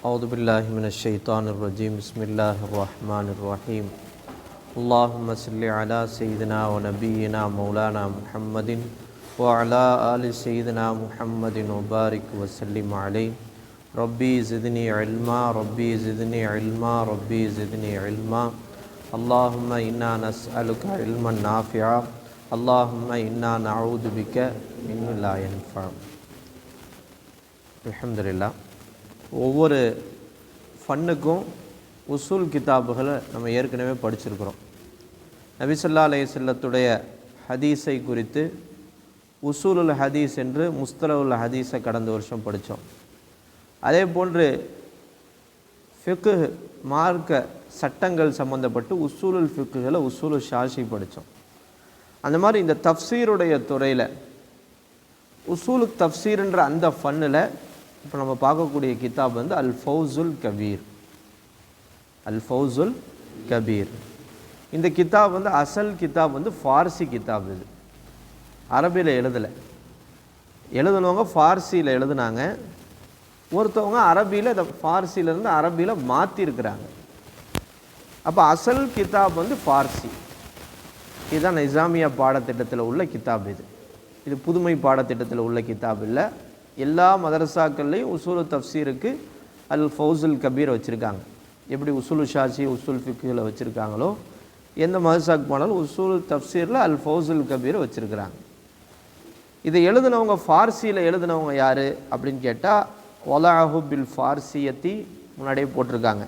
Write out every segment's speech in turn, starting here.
أعوذ بالله من الشيطان الرجيم بسم الله الرحمن الرحيم اللهم صل على سيدنا ونبينا مولانا محمد وعلى آل سيدنا محمد وبارك وسلم عليه ربي زدني علما ربي زدني علما ربي زدني علما اللهم إنا نسألك علما نافعا اللهم إنا نعوذ بك من لا ينفع. அல்ஹம்துலில்லாஹ். ஒவ்வொரு ஃபன்னுக்கும் உசூல் கிதாபுகளை நம்ம ஏற்கனவே படிச்சிருக்கிறோம். நபி ஸல்லல்லாஹு அலைஹி வஸல்லத்துடைய ஹதீஸை குறித்து உசூலுல் ஹதீஸ் என்று முஸ்தலஹுல் ஹதீஸை கடந்த வருஷம் படித்தோம். அதே போன்று ஃபிக்ஹ் மார்க்க சட்டங்கள் சம்பந்தப்பட்டு உசூலுல் ஃபிக்ஹில் உசூலுல் ஷாஷி படித்தோம். அந்த மாதிரி இந்த தஃப்சீருடைய துறையில் உசூலு தஃப்சீர்ன்ற அந்த ஃபன்னில் இப்போ நம்ம பார்க்கக்கூடிய கிதாப் வந்து அல் ஃபௌசுல் கபீர். அல் ஃபௌசுல் கபீர் இந்த கிதாப் வந்து அசல் கிதாப் வந்து ஃபார்சி கிதாப். இது அரபியில் எழுதுனவங்க ஃபார்சியில் எழுதுனாங்க. ஒருத்தவங்க அரபியில் இதை ஃபார்சியிலேருந்து அரபியில் மாற்றிருக்கிறாங்க. அப்போ அசல் கிதாப் வந்து ஃபார்சி. இதுதான் நிசாமியா பாடத்திட்டத்தில் உள்ள கிதாப். இது புதுமை பாடத்திட்டத்தில் உள்ள கிதாப் இல்லை. எல்லா மதரசாக்கள்லேயும் உசூலு தஃப்சீருக்கு அல் ஃபௌசுல் கபீர் வச்சுருக்காங்க. எப்படி உசூலு ஷாஷி உசூல் ஃபிக்ஹில் வச்சுருக்காங்களோ எந்த மதரசாக்கு போனாலும் உசூலு தஃப்சீரில் அல் ஃபௌசுல் கபீர் வச்சுருக்கிறாங்க. இதை எழுதினவங்க ஃபார்சியில் எழுதினவங்க யார் அப்படின்னு கேட்டால் ஒலாஹு பில் ஃபார்சியத்தி முன்னாடியே போட்டிருக்காங்க.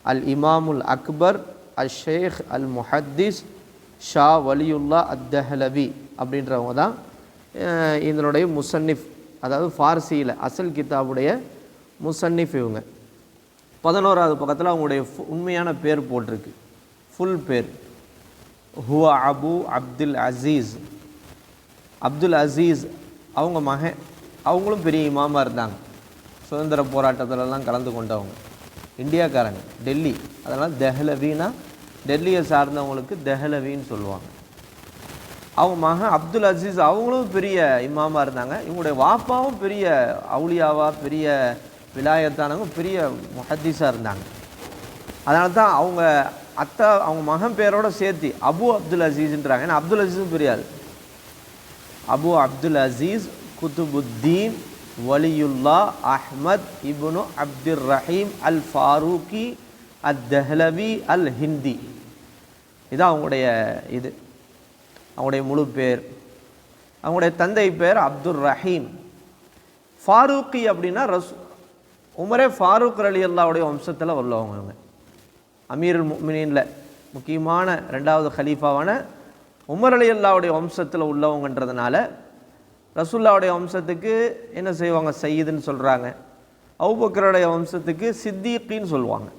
அல் இமாமுல் அக்பர் அல் ஷேக் அல் முஹத்திஸ் ஷா வலியுல்லா அத்தஹலவி அப்படின்றவங்க தான் இதனுடைய முசன்னிஃப். அதாவது ஃபார்சியில் அசல் கிதாபுடைய முசன்னிஃப் இவங்க. 11வது பக்கத்தில் அவங்களுடைய உண்மையான பேர் போட்டிருக்கு. ஃபுல் பேர் ஹுவ அபு அப்துல் அசீஸ். அப்துல் அசீஸ் அவங்க மகன். அவங்களும் பெரிய இமாமாக இருந்தாங்க. சுதந்திர போராட்டத்திலலாம் கலந்து கொண்டவங்க. இந்தியாக்காரங்க, டெல்லி. அதனால் தெஹ்லவின்னா டெல்லியை சார்ந்தவங்களுக்கு தெஹ்லவின்னு சொல்லுவாங்க. அவங்க மகன் அப்துல் அசீஸ் அவங்களும் பெரிய இமாமாக இருந்தாங்க. இவங்களுடைய வாப்பாவும் பெரிய அவுலியாவா பெரிய விலாயத்தானவங்க, பெரிய முஹத்தீஸாக இருந்தாங்க. அதனால தான் அவங்க அவங்க மகன் பேரோட சேர்த்து அபு அப்துல் அசீஸ்ன்றாங்க. ஏன்னா அப்துல் அசீஸும் பெரியாது. அபு அப்துல் அசீஸ் குத்துபுத்தீன் வலியுல்லா அஹ்மத் இப்னு அப்துர் ரஹீம் அல் ஃபாரூக்கி அத் தெஹ்லவி அல் ஹிந்தி. இதான் அவங்களுடைய அவங்களுடைய முழு பேர். அவங்களுடைய தந்தை பேர் அப்துர் ரஹீம். ஃபாரூக்கி அப்படின்னா உமரே ஃபாரூக் ரலியல்லாஹுடைய வம்சத்தில் உள்ளவங்க. அவங்க அமீருல் முஃமினீனில் முக்கியமான 2வது ஹலீஃபாவான உமர் ரலியல்லாஹுடைய வம்சத்தில் உள்ளவங்கன்றதுனால ரசூலுல்லாஹுடைய வம்சத்துக்கு என்ன செய்வாங்க, சையீதுன்னு சொல்கிறாங்க. அபூபக்கருடைய வம்சத்துக்கு சித்தீக்கின்னு சொல்லுவாங்க.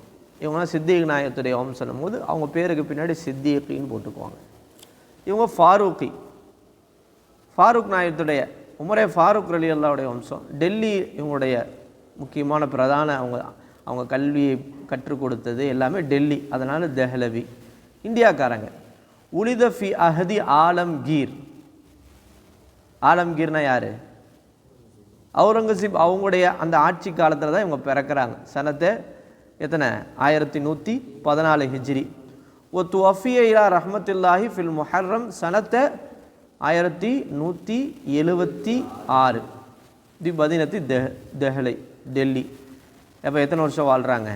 இவங்களாம் சித்தீக் நாயகத்துடைய வம்சம் போது அவங்க பேருக்கு பின்னாடி சித்தீக்கின்னு போட்டுக்குவாங்க. இவங்க ஃபாரூக்கி, ஃபாரூக் நாயகத்துடைய உமரே ஃபாரூக் ரலியல்லாஹுடைய வம்சம். டெல்லி இவங்களுடைய முக்கியமான பிரதான அவங்க கல்வியை கற்றுக் கொடுத்தது எல்லாமே டெல்லி. அதனால் தெஹ்லவி. இந்தியாக்காரங்க. உலித ஃபி அஹதி ஆலம்கீர். ஆலம்கீர்னா யார்? அவுரங்கசீப் அவங்களுடைய அந்த ஆட்சி காலத்தில் தான் இவங்க பிறக்கிறாங்க. சனத்தை எத்தனை? 1114 ஹிஜ்ரி. ஒத்துவஃபிய இலா ரஹ்மத்துல்லாஹி ஃபில் முஹர்ரம் சனத்தை 1176 தி மதீனத்தி தெஹ்லை டெல்லி. அப்போ எத்தனை வருஷம் வாழ்கிறாங்க?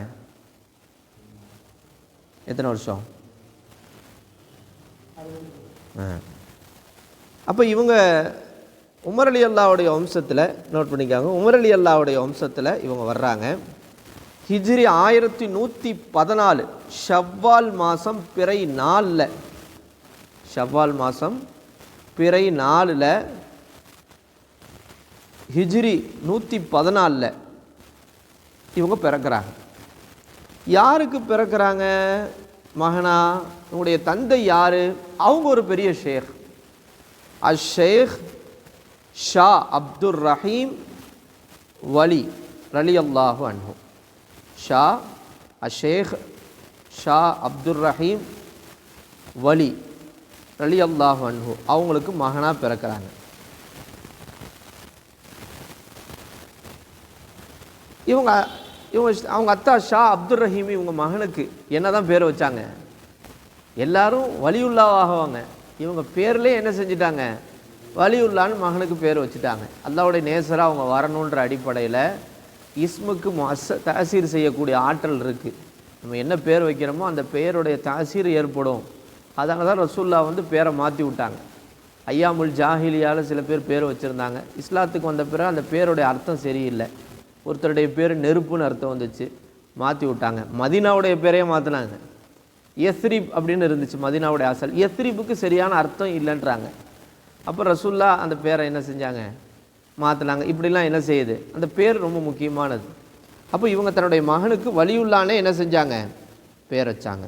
எத்தனை வருஷம்? அப்போ இவங்க உமர் ரலியல்லாஹுடைய வம்சத்தில் நோட் பண்ணிக்காங்க. உமர் ரலியல்லாஹுடைய வம்சத்தில் இவங்க வர்றாங்க. ஹிஜ்ரி 1114 ஷவ்வால் மாதம் பிறை 4 ஷவ்வால் மாதம் பிறை 4 ஹிஜ்ரி 114 இவங்க பிறக்கிறாங்க. யாருக்கு பிறக்கிறாங்க மகனா? இவங்களுடைய தந்தை யார்? அவங்க ஒரு பெரிய ஷேக். ஷேக் ஷா அப்துர் ரஹீம் வலி ரலியல்லாஹு அன்ஹு. ஷேக் ஷா அப்துர் ரஹீம் வலி ரலியல்லாஹு அன்ஹு அவங்களுக்கு மகனாக பிறக்கிறாங்க. இவங்க அவங்க அத்தா ஷா அப்துல் ரஹீம் இவங்க மகனுக்கு என்ன தான் பேர் வச்சாங்க? எல்லாரும் வலியுல்லாவாகுவாங்க. இவங்க பேர்லேயே என்ன செஞ்சிட்டாங்க? வலியுல்லான்னு மகனுக்கு பேர் வச்சுட்டாங்க. அல்லாஹ்வுடைய நேசராக அவங்க வரணுன்ற அடிப்படையில் இஸ்முக்கு தாசீர் செய்யக்கூடிய ஆற்றல் இருக்குது. நம்ம என்ன பேர் வைக்கிறோமோ அந்த பெயருடைய தாசீர் ஏற்படும். அதனால தான் ரசூல்லா பேரை மாற்றி விட்டாங்க. ஐயாமுல் ஜாஹிலியால் சில பேர் வச்சுருந்தாங்க. இஸ்லாத்துக்கு வந்த பிறகு அந்த பேருடைய அர்த்தம் சரியில்லை. ஒருத்தருடைய பேர் நெருப்புன்னு அர்த்தம் வந்துச்சு, மாற்றி விட்டாங்க. மதீனாவுடைய பேரையே மாற்றினாங்க. யஸ்ரிப் அப்படின்னு இருந்துச்சு மதீனாவுடைய அசல். யஸ்ரிப்புக்கு சரியான அர்த்தம் இல்லைன்றாங்க. அப்போ ரசூல்லா அந்த பேரை என்ன செஞ்சாங்க? மாற்றினாங்க. இப்படிலாம் என்ன செய்யுது? அந்த பேர் ரொம்ப முக்கியமானது. அப்போ இவங்க தன்னுடைய மகனுக்கு வலியுல்லானே என்ன செஞ்சாங்க? பேர் வச்சாங்க.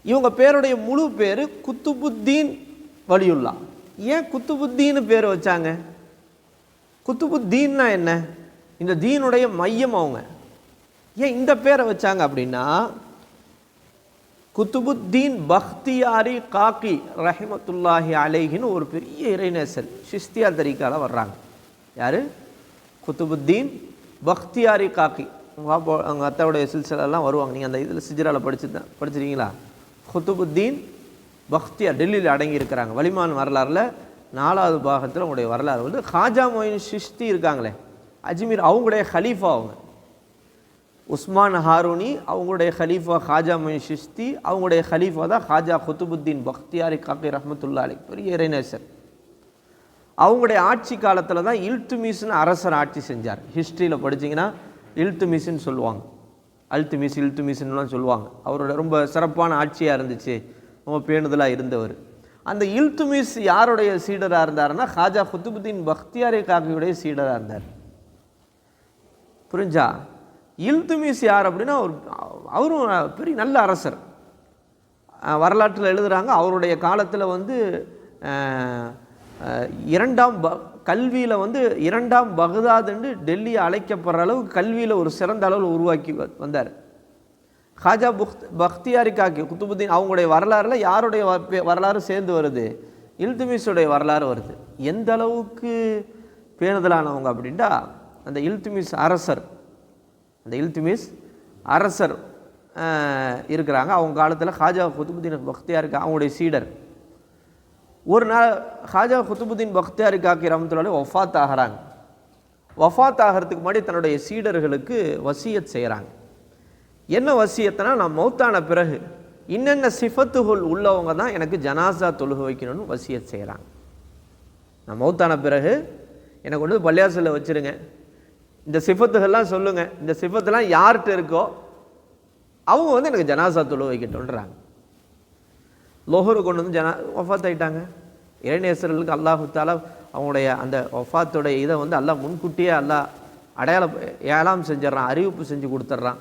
இவங்க பேருடைய முழு பேர் குத்துபுத்தீன் வலியுல்லா. ஏன் குத்துபுத்தீன்னு பேர் வச்சாங்க? குத்துபுத்தீன்னா என்ன? இந்த தீனுடைய மையம் அவங்க. ஏன் இந்த பேரை வச்சாங்க அப்படின்னா, குத்துபுத்தீன் பக்தியாரி காக்கி ரஹிமத்துல்லாஹி அலைஹின்னு ஒரு பெரிய இறைநேசர் சிஸ்தியா தரிக்கால வர்றாங்க. யார்? குத்துபுத்தீன் பக்தியாரி காக்கி. அவங்க அத்தாவுடைய சில்சிலெல்லாம் வருவாங்க. நீங்கள் அந்த இதில் சிஜராவில் படிச்சிருக்கீங்களா? குத்துபுத்தீன் பக்தியார் டெல்லியில் அடங்கியிருக்கிறாங்க. வலிமான் வரலாறில் 4வது பாகத்தில் அவங்களுடைய வரலாறு ஹாஜா மொயின் சிஷ்தி இருக்காங்களே, அஜ்மீர், அவங்களுடைய ஹலீஃபா அவங்க. உஸ்மான் ஹாரூனி அவங்களுடைய ஹலீஃபா ஹாஜா மொயின் சிஷ்தி, அவங்களுடைய ஹலீஃபா தான் ஹாஜா குத்துபுத்தீன் பக்தியாரி காக்கி ரஹ்மத்துல்லாஹி அலைஹி, பெரிய இறைநேசர். அவங்களுடைய ஆட்சி காலத்தில் தான் இல்துமிஸ்னு அரசர் ஆட்சி செஞ்சார். ஹிஸ்ட்ரியில் படிச்சிங்கன்னா இல்துமிஸ்ன்னு சொல்லுவாங்க. இல்துமிஸ்ன்னுலாம் சொல்லுவாங்க. அவரோட ரொம்ப சிறப்பான ஆட்சியாக இருந்துச்சு, ரொம்ப பேணுதலாக இருந்தவர். அந்த இல்துமிஸ் யாருடைய சீடராக இருந்தாருன்னா ஹாஜா குத்துபுத்தீன் பக்தியாரி காக்கியுடைய சீடராக இருந்தார். புரிஞ்சா? இல்துமிஸ் யார் அப்படின்னா அவரும் பெரிய நல்ல அரசர். வரலாற்றில் எழுதுகிறாங்க, அவருடைய காலத்தில் கல்வியில் 2ஆம் பக்தாதுன்னு டெல்லியை அழைக்கப்படுற அளவுக்கு கல்வியில் ஒரு சிறந்த அளவில் உருவாக்கி வந்தார். ஹாஜா பக்தியாரி காக்கி குத்துபுத்தீன் அவங்களுடைய வரலாறில் யாருடைய வரலாறு சேர்ந்து வருது? இல்துமிஸுடைய வரலாறு வருது. எந்த அளவுக்கு பேணுதலானவங்க அப்படின்ட்டா, அந்த இல்துமிஸ் அரசர் இருக்கிறாங்க. அவங்க காலத்தில் ஹாஜா குத்துபுத்தீன் பக்தியாரி அவங்களுடைய சீடர். ஒரு நாள் ஹாஜா குத்துபுத்தீன் பக்தியாரி காக்கி ரஹ்மத்துல்லாஹி வஃபாத் ஆகிறாங்க. வஃபாத் ஆகிறதுக்கு முன்னாடி தன்னுடைய சீடர்களுக்கு வசியத் செய்கிறாங்க. என்ன வசியத்தினா, நான் மௌத்தான பிறகு இன்னென்ன சிஃபத்துகள் உள்ளவங்க தான் எனக்கு ஜனாசா தொழுக வைக்கணும்னு வசியத் செய்கிறாங்க. நான் மௌத்தான பிறகு எனக்கு பள்ளியாசலில் வச்சுருங்க, இந்த சிஃபத்துகள்லாம் சொல்லுங்கள், இந்த சிஃபத்துலாம் யார்கிட்ட இருக்கோ அவங்க எனக்கு ஜனாசா தொழுக வைக்கட்டும்ன்றாங்க. லோஹரு கொண்டு வஃபாத் ஆகிட்டாங்க. இறைநேசர்களுக்கு அல்லாஹு தாலா அவங்களுடைய அந்த வஃபாத்துடைய இதை அல்லாஹ் முன்கூட்டியே அல்லாஹ் ஏலாம் செஞ்சிடறான், அறிவிப்பு செஞ்சு கொடுத்துட்றான்.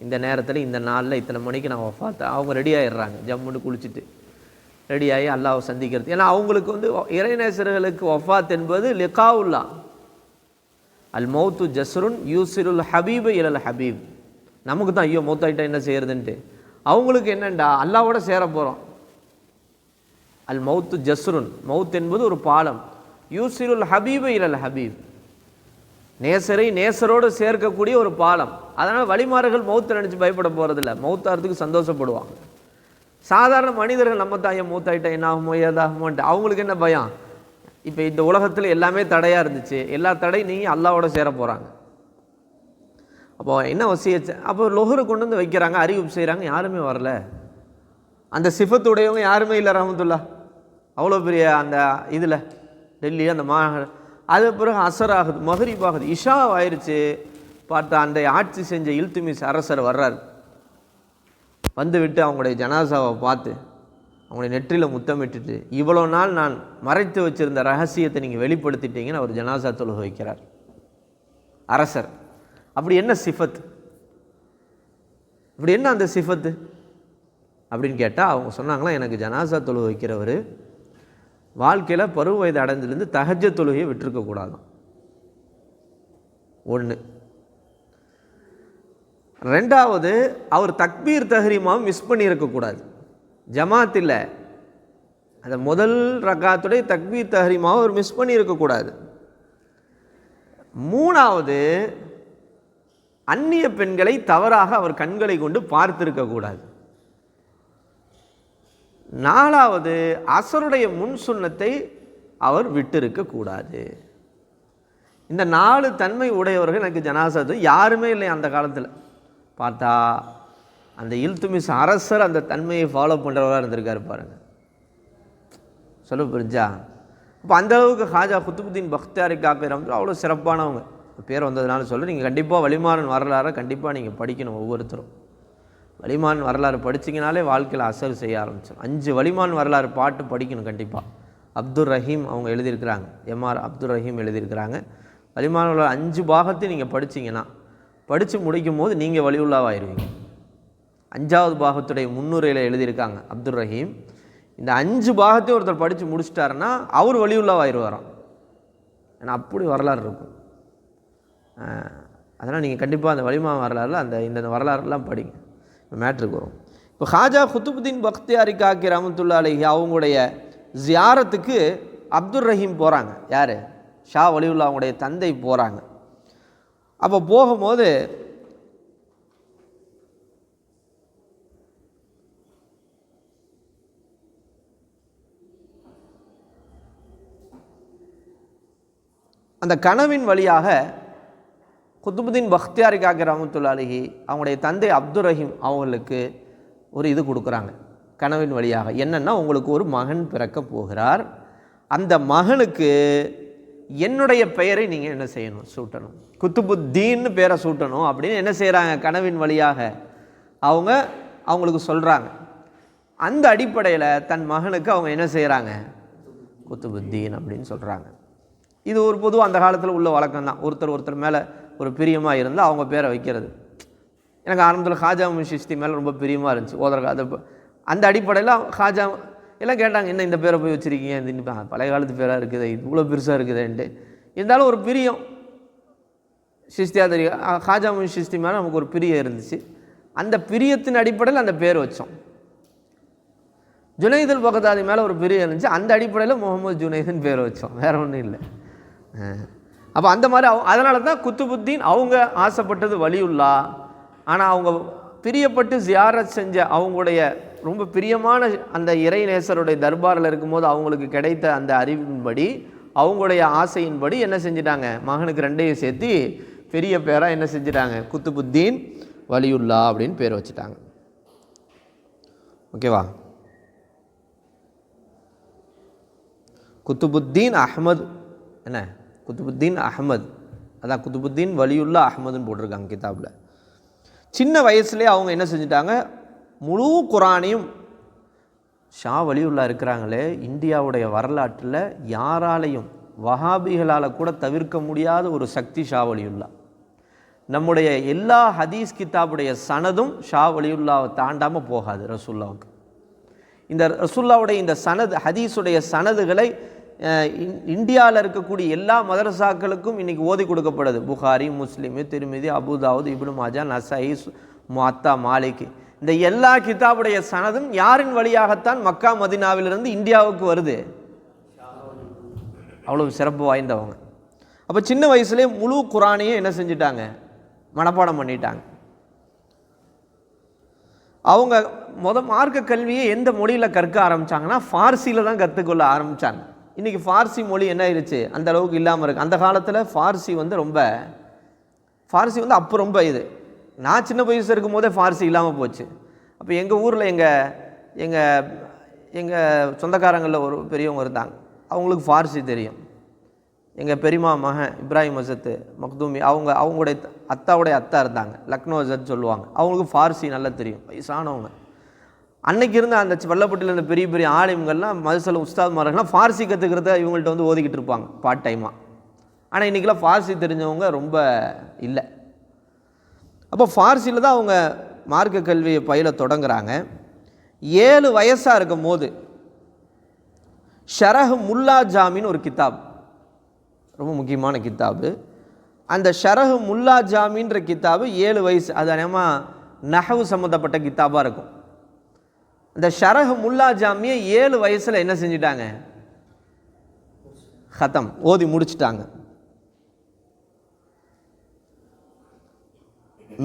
இந்த நேரத்தில் இந்த நாளில் இத்தனை மணிக்கு நான் வஃபாத். அவங்க ரெடி ஆகிடுறாங்க, ஜம்முன்னு குளிச்சுட்டு ரெடியாகி அல்லாஹ்வை சந்திக்கிறது. ஏன்னா அவங்களுக்கு இறைநேசர்களுக்கு வஃபாத் என்பது லிகாவுல்லா. அல் மௌத்து ஜஸ்ருன் யூசிருல் ஹபீபு இலல் ஹபீப். நமக்கு தான் ஐயோ மௌத்தாயிட்டா என்ன செய்யறதுன்ட்டு. அவங்களுக்கு என்னண்டா, அல்லாவோட சேர போகிறோம். அல் மௌத்து ஜஸ்ருன், மௌத் என்பது ஒரு பாலம். யூசிருல் ஹபீபு இலல் ஹபீப், நேசரை நேசரோடு சேர்க்கக்கூடிய ஒரு பாலம். அதனால் வழிமாறுகள் மௌத்தை நினச்சி பயப்பட போகிறதில்ல, மௌத்தாகிறதுக்கு சந்தோஷப்படுவாங்க. சாதாரண மனிதர்கள் நம்ம தான் ஐயன் மௌத்தாயிட்டா என்ன ஆகுமோ ஏதாகுமோன்ட்டு அவங்களுக்கு என்ன பயம்? இப்போ இந்த உலகத்தில் எல்லாமே தடையாக இருந்துச்சு, எல்லா தடையும் நீங்கள் அல்லாவோட சேர போகிறாங்க. அப்போ என்ன வசியச்சு? அப்போ லொஹரு கொண்டு வைக்கிறாங்க, அறிவிப்பு செய்கிறாங்க, யாருமே வரல. அந்த சிஃபத்துடையவங்க யாருமே இல்லை ரஹ்மத்துல்லாஹ். அவ்வளோ பெரிய அந்த இதில் டெல்லி அந்த அது பிறகு அசர் ஆகுது, மஹ்ரிப் ஆகுது, இஷா ஆயிடுச்சு. பார்த்தா அந்த ஆட்சி செஞ்ச இல்துமிஸ் அரசர் வர்றார். விட்டு அவங்களுடைய ஜனாசாவை பார்த்து அவங்களுடைய நெற்றியில் முத்தமிட்டுட்டு, இவ்வளோ நாள் நான் மறைத்து வச்சுருந்த ரகசியத்தை நீங்கள் வெளிப்படுத்திட்டீங்கன்னு அவர் ஜனாசா தொழுக வைக்கிறார் அரசர். அப்படி என்ன சிஃபத்? இப்படி என்ன அந்த சிஃபத்து அப்படின்னு கேட்டால் அவங்க சொன்னாங்களா, எனக்கு ஜனாசா தொழுக வைக்கிறவர் வாழ்க்கையில் பருவ வயது அடைஞ்சிலேருந்து தஹஜ்ஜத் தொழுகையை விட்டுருக்கக்கூடாதான். 1. 2வது, அவர் தக்பீர் தஹ்ரீமாவும் மிஸ் பண்ணியிருக்கக்கூடாது. ஜமாத் இல்லை, அந்த முதல் ரக்காத்துடைய தக்பீர் தஹ்ரீமாவை அவர் மிஸ் பண்ணியிருக்கக்கூடாது. 3வது, அந்நிய பெண்களை தவறாக அவர் கண்களை கொண்டு பார்த்திருக்க கூடாது. 4வது அசருடைய முன் சுன்னத்தை அவர் விட்டிருக்க கூடாது. இந்த 4 தன்மை உடையவர்கள் எனக்கு ஜனாசத்து யாருமே இல்லை அந்த காலத்தில். பார்த்தா அந்த இல்துமிஸ் அரசர் அந்த தன்மையை ஃபாலோ பண்ணுறவராக இருந்திருக்காரு பாருங்க. சொல்ல புரிஞ்சா? அப்போ அந்த அளவுக்கு ஹாஜா குத்துபுத்தீன் பக்தியாரி காக்கர் அவ்வளோ சிறப்பானவங்க. பேர் வந்ததுனால சொல்ல, நீங்கள் கண்டிப்பாக வலிமாறன் வரலாறை கண்டிப்பாக நீங்கள் படிக்கணும். ஒவ்வொருத்தரும் வலிமான் வரலாறு படிச்சிங்கனாலே வாழ்க்கையில் அசர் செய்ய ஆரம்பிச்சிடும். 5 வலிமான் வரலாறு பாட்டு படிக்கணும் கண்டிப்பாக. அப்துல் ரஹீம் அவங்க எழுதியிருக்கிறாங்க, எம்ஆர் அப்துல் ரஹீம் எழுதியிருக்கிறாங்க. வலிமான் வரலாறு 5 பாகத்தையும் நீங்கள் படிச்சிங்கன்னா, படித்து முடிக்கும் போது நீங்கள் வலியுல்லாவாயிருவீங்க. 5வது பாகத்துடைய முன்னுரையில் எழுதியிருக்காங்க அப்துல் ரஹீம். இந்த 5 பாகத்தையும் ஒருத்தர் படித்து முடிச்சிட்டாருன்னா அவர் வலியுல்லாவாயிருவாராம். ஏன்னா அப்படி வரலாறு இருக்கும். அதனால் நீங்கள் கண்டிப்பாக அந்த வலிமா வரலாறுல அந்த இந்த வரலாறுலாம் படிங்க. மேட்ருக்கு வரும். இப்போ ஹாஜா குத்துபுத்தீன் பக்தியாரி காக்கி ரஹ்மத்துல்லாஹி அலைஹி அவங்களுடைய ஜியாரத்துக்கு அப்துல் ரஹீம் போகிறாங்க. யார்? ஷா வலியுல்லா அவங்களுடைய தந்தை போகிறாங்க. அப்போ போகும்போது அந்த கனவின் வழியாக குத்துபுத்தீன் பக்தியாரி காக்கி ரஹ்மத்துல்லாஹி அலைஹி அவங்களுடைய தந்தை அப்துல் ரஹீம் அவங்களுக்கு ஒரு இது கொடுக்குறாங்க கனவின் வழியாக. என்னென்னா, உங்களுக்கு ஒரு மகன் பிறக்க போகிறார், அந்த மகனுக்கு என்னுடைய பெயரை நீங்கள் என்ன செய்யணும், சூட்டணும், குத்துபுத்தீன்னு பேரை சூட்டணும் அப்படின்னு என்ன செய்கிறாங்க, கனவின் வழியாக அவங்களுக்கு சொல்கிறாங்க. அந்த அடிப்படையில் தன் மகனுக்கு அவங்க என்ன செய்கிறாங்க, குத்துபுத்தீன் அப்படின்னு சொல்கிறாங்க. இது ஒரு பொதுவாக அந்த காலத்தில் உள்ள வழக்கம் தான். ஒருத்தர் மேலே ஒரு பிரியமாக இருந்தால் அவங்க பேரை வைக்கிறது. எனக்கு ஆரம்பத்தில் ஹாஜா சிஸ்தி மேலே ரொம்ப பிரியமாக இருந்துச்சு ஓதர. அது அந்த அடிப்படையில் ஹாஜா எல்லாம் கேட்டாங்க, என்ன இந்த பேரை போய் வச்சுருக்கீங்க, இந்த பழைய காலத்து பேராக இருக்குது, இது இவ்வளோ பெருசாக இருக்குதுன்ட்டு. இருந்தாலும் ஒரு பிரியம் சிஸ்தியா தெரியும், ஹாஜா சிஸ்தி மேலே நமக்கு ஒரு பிரியம் இருந்துச்சு. அந்த பிரியத்தின் அடிப்படையில் அந்த பேர் வச்சோம். ஜுனைதுல் பகதாதி மேலே ஒரு பிரியம் இருந்துச்சு, அந்த அடிப்படையில் முகமது ஜுனைதுன்னு பேர் வச்சோம், வேறு ஒன்றும் இல்லை. அப்போ அந்த மாதிரி அதனால தான் குத்துபுத்தீன் அவங்க ஆசைப்பட்டது வலியுல்லா. ஆனால் அவங்க பிரியப்பட்டு ஜியாரத் செஞ்ச அவங்களுடைய ரொம்ப பிரியமான அந்த இறைநேசருடைய தர்பாரில் இருக்கும்போது அவங்களுக்கு கிடைத்த அந்த அறிவின்படி, அவங்களுடைய ஆசையின்படி என்ன செஞ்சிட்டாங்க, மகனுக்கு 2ஐயும் சேர்த்து பெரிய பேராக என்ன செஞ்சிட்டாங்க, குத்துபுத்தீன் வலியுல்லா அப்படின்னு பேர் வச்சுட்டாங்க. ஓகேவா? குத்துபுத்தீன் அஹ்மத், என்ன குத்துபுத்தீன் அஹ்மத், அதான் குத்துபுத்தீன் வலியுல்லா அஹ்மதுன்னு போட்டிருக்காங்க கிதாபில். சின்ன வயசுலேயே அவங்க என்ன செஞ்சிட்டாங்க, முழு குரானையும் ஷா வலியுல்லா இருக்கிறாங்களே, இந்தியாவுடைய வரலாற்றில் யாராலையும் வஹாபிகளால் கூட தவிர்க்க முடியாத ஒரு சக்தி ஷா வலியுல்லா. நம்முடைய எல்லா ஹதீஸ் கிதாபுடைய சனதும் ஷா வலியுல்லாவை தாண்டாமல் போகாது ரசூல்லாவுக்கு. இந்த ரசூல்லாவுடைய இந்த சனது ஹதீஸுடைய சனதுகளை இந்தியாவில் இருக்கக்கூடிய எல்லா மதரசாக்களுக்கும் இன்றைக்கி ஓதி கொடுக்கப்படுது. புகாரி, முஸ்லிம், திருமிதி, அபுதாவுத், இப்னு மாஜா, நசாயி, முஅத்தா, மாலிக், இந்த எல்லா கிதாபுடைய சனதும் யாரின் வழியாகத்தான் மக்கா மதினாவிலிருந்து இந்தியாவுக்கு வருது, அவ்வளோ சிறப்பு வாய்ந்தவங்க. அப்போ சின்ன வயசுலேயே முழு குரானையும் என்ன செஞ்சிட்டாங்க, மனப்பாடம் பண்ணிட்டாங்க. அவங்க மார்க்க கல்வியை எந்த மொழியில் கற்க ஆரம்பித்தாங்கன்னா ஃபார்சியில் தான் கற்றுக்கொள்ள ஆரம்பித்தாங்க. இன்றைக்கி ஃபார்சி மொழி என்ன ஆயிடுச்சு, அந்த அளவுக்கு இல்லாமல் இருக்குது. அந்த காலத்தில் ஃபார்சி வந்து அப்போ ரொம்ப இது, நான் சின்ன வயசு இருக்கும் போதே ஃபார்சி இல்லாமல் போச்சு. அப்போ எங்கள் ஊரில் எங்கள் சொந்தக்காரங்களில் ஒரு பெரியவங்க இருந்தாங்க, அவங்களுக்கு ஃபார்சி தெரியும். எங்கள் பெரியமா மகன் இப்ராஹிம் அசத்து மக்தூமி, அவங்களுடைய அத்தாவுடைய அத்தா இருந்தாங்க, லக்னோ அசத் சொல்லுவாங்க, அவங்களுக்கு ஃபார்சி நல்லா தெரியும், வயசானவங்க. அன்னைக்கு இருந்த அந்த வல்லப்பட்டியில் இருந்த பெரிய பெரிய ஆலிம்கள்லாம் மதுசல உஸ்தாத்மார்கள்லாம் ஃபார்சி கற்றுக்கிறத இவங்கள்ட்ட வந்து ஓதிக்கிட்டு இருப்பாங்க பார்ட் டைமாக. ஆனால் இன்றைக்கெலாம் ஃபார்சி தெரிஞ்சவங்க ரொம்ப இல்லை. அப்போ ஃபார்சியில் தான் அவங்க மார்க்க கல்வியை பயில தொடங்குறாங்க. 7 வயசாக இருக்கும் போது ஷரஹ் முல்லா ஜாமின்னு ஒரு கிதாப், ரொம்ப முக்கியமான கித்தாபு. அந்த ஷரஹ் முல்லா ஜாமின்ற கித்தாபு 7 வயசு, அது அநேகமாக நஹவு சம்மந்தப்பட்ட கித்தாபாக இருக்கும். இந்த ஷரஹ் முல்லா ஜாமியை 7 வயசில் என்ன செஞ்சிட்டாங்க, ஹத்தம் ஓதி முடிச்சிட்டாங்க.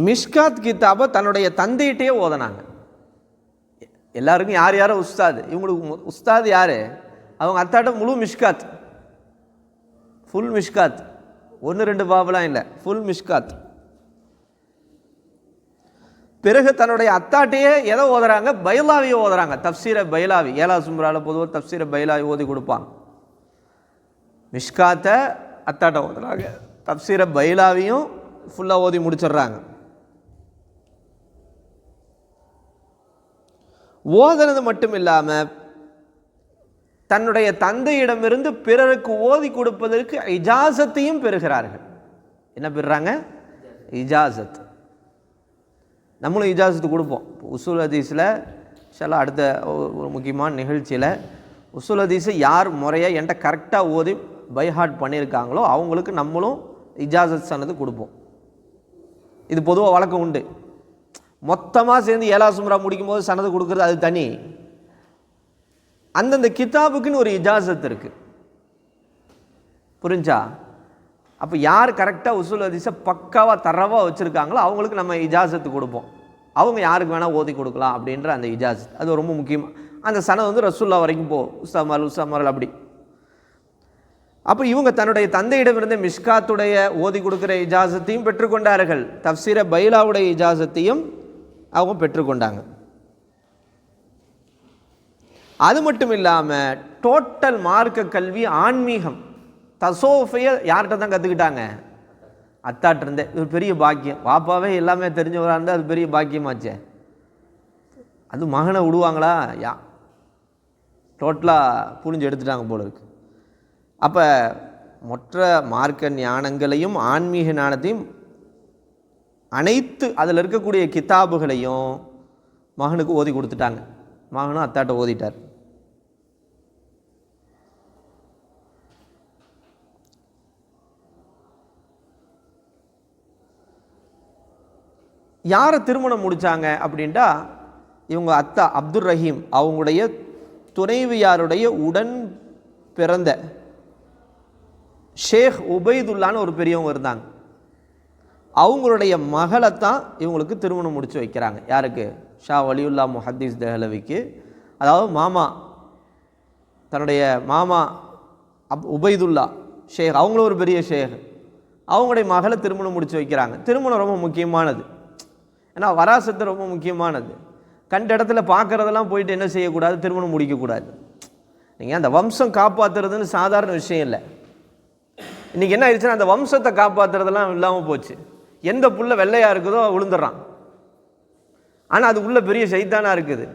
மிஷ்காத் கிதாபை தன்னுடைய தந்தையிட்டே ஓதனாங்க. எல்லாருக்கும் யார் யாரோ உஸ்தாது, இவங்களுக்கு உஸ்தாது யார்? அவங்க அத்தாட்ட முழு மிஷ்காத், ஃபுல் மிஷ்காத், 1-2 பாபெலாம் இல்லை, ஃபுல் மிஷ்காத். பிறகு தன்னுடைய அத்தாட்டையே எதை ஓதுறாங்க? பைலாவியை ஓதுறாங்க, தப்சீர பைலாவி. 7வது சும்ரால பொதுவாக தப்சீர பைலாவி ஓதி கொடுப்பாங்க. மிஷ்காத்தை அத்தாட்ட ஓதுறாங்க, தப்சீர பைலாவியும் ஃபுல்லாக ஓதி முடிச்சிடுறாங்க. ஓதுனது மட்டும் இல்லாமல் தன்னுடைய தந்தையிடமிருந்து பிறருக்கு ஓதி கொடுப்பதற்கு இஜாசத்தையும் பெறுகிறார்கள். என்ன பெறுறாங்க? இஜாசத். நம்மளும் இஜாசத்து கொடுப்போம். உசூல் ஹதீஸில் சில அடுத்த ஒரு முக்கியமான நிகழ்ச்சியில் உசூல் ஹதீஸை யார் முறையாக என்கிட்ட கரெக்டாக ஓதி பைஹார்ட் பண்ணியிருக்காங்களோ அவங்களுக்கு நம்மளும் இஜாசத் சனது கொடுப்போம். இது பொதுவாக வழக்கம் உண்டு. மொத்தமாக சேர்ந்து 7வது சும்ரா முடிக்கும் போது சனது கொடுக்குறது அது தனி. அந்தந்த கிதாபுக்குன்னு ஒரு இஜாசத் இருக்குது. புரிஞ்சா? அப்போ யார் கரெக்டாக உசூல் ஹதீஸை பக்காவாக தரவாக வச்சுருக்காங்களோ அவங்களுக்கு நம்ம இஜாசத்து கொடுப்போம். அவங்க யாருக்கு வேணால் ஓதி கொடுக்கலாம் அப்படின்ற அந்த இஜாசத் அது ரொம்ப முக்கியமாக. அந்த சனது வந்து ரசூல்லா வரைக்கும் உஸ்தாமார்கள் அப்படி. அப்போ இவங்க தன்னுடைய தந்தையிடமிருந்து மிஷ்காத்துடைய ஓதி கொடுக்குற இஜாசத்தையும் பெற்றுக்கொண்டார்கள், தப்சீர பைலாவுடைய இஜாசத்தையும் அவங்க பெற்றுக்கொண்டாங்க. அது மட்டும் இல்லாமல் டோட்டல் மார்க்க கல்வி, ஆன்மீகம், தசோஃபையை யார்கிட்ட தான் கற்றுக்கிட்டாங்க? அத்தாட்டு இருந்தே. இது பெரிய பாக்கியம். பாப்பாவே எல்லாமே தெரிஞ்சவராக இருந்தால் அது பெரிய பாக்கியமாச்சே. அது மகனை விடுவாங்களா? டோட்டலாக புரிஞ்சு எடுத்துட்டாங்க போல இருக்கு. அப்போ மொற்ற மார்க்க ஞானங்களையும் ஆன்மீக ஞானத்தையும் அனைத்து அதில் இருக்கக்கூடிய கிதாபுகளையும் மகனுக்கு ஓதி கொடுத்துட்டாங்க. மகனும் அத்தாட்ட ஓதிட்டார். யாரை திருமணம் முடித்தாங்க அப்படின்ட்டா, இவங்க அத்தா அப்துல் ரஹீம் அவங்களுடைய துணைவியாருடைய உடன் பிறந்த ஷேக் உபைதுல்லான்னு ஒரு பெரியவங்க இருந்தாங்க. அவங்களுடைய மகளைத்தான் இவங்களுக்கு திருமணம் முடித்து வைக்கிறாங்க. யாருக்கு? ஷா வலியுல்லா முஹத்தீஸ் தெஹ்லவிக்கு. அதாவது மாமா, தன்னுடைய மாமா உபைதுல்லா ஷேக், அவங்களும் ஒரு பெரிய ஷேக், அவங்களுடைய மகளை திருமணம் முடித்து வைக்கிறாங்க. திருமணம் ரொம்ப முக்கியமானது. ஏன்னா வராசத்து ரொம்ப முக்கியமானது. கண்ட இடத்துல பார்க்குறதெல்லாம் போயிட்டு என்ன செய்யக்கூடாது? திருமணம் முடிக்கக்கூடாது. நீங்கள் அந்த வம்சம் காப்பாற்றுறதுன்னு சாதாரண விஷயம் இல்லை. இன்றைக்கி என்ன ஆயிடுச்சுன்னா அந்த வம்சத்தை காப்பாற்றுறதெல்லாம் இல்லாமல் போச்சு. எந்த புள்ள வெள்ளையாக இருக்குதோ விழுந்துடுறான். ஆனால் அது உள்ள பெரிய சைத்தானாக இருக்குது.